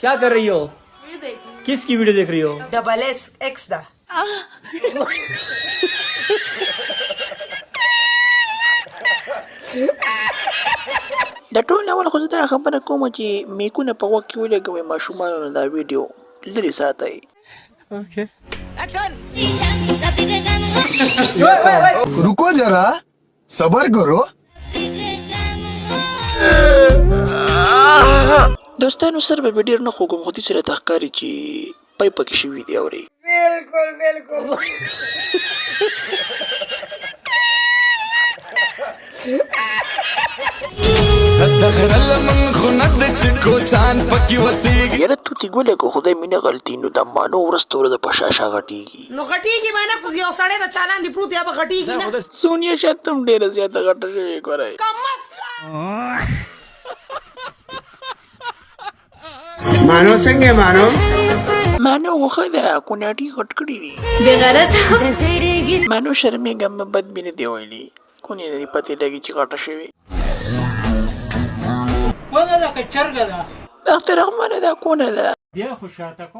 क्या कर रही हो? किसकी वीडियो देख रही हो? XXX دا د ټول اول خو زه دا خبره کوم چې میکونه په وخت کې ولګوي ماشومانو نه دا ویډیو لرې ساتئ. रुको जरा सबर करो. دوستانو سره به ډېر نه خوږم خو دې سره ته ښکاري چې پای پکې شوي دي اورئ. بالکل بالکل یاره توتي ګوله که خدای مینه غلطي نو د مانو ورځ ته ورځ په شاشه غټېږي. نو غټیږي معنی خو یو سړی د چالان دی پروت یا به غټیږي نه سونیا شاید تم ډېره زیاته غټه شوې ګورئ. मानो संगे मानो مانو خو ښه ده کوناټي غټ کړي دي. مانو شرمېږم بد مې نه دی ویلي کونې نه دي پتې لګي چې غټه شوې. कौन है? चर्ग है? اختر رحمانه دا کونه ده. ये खुश आता को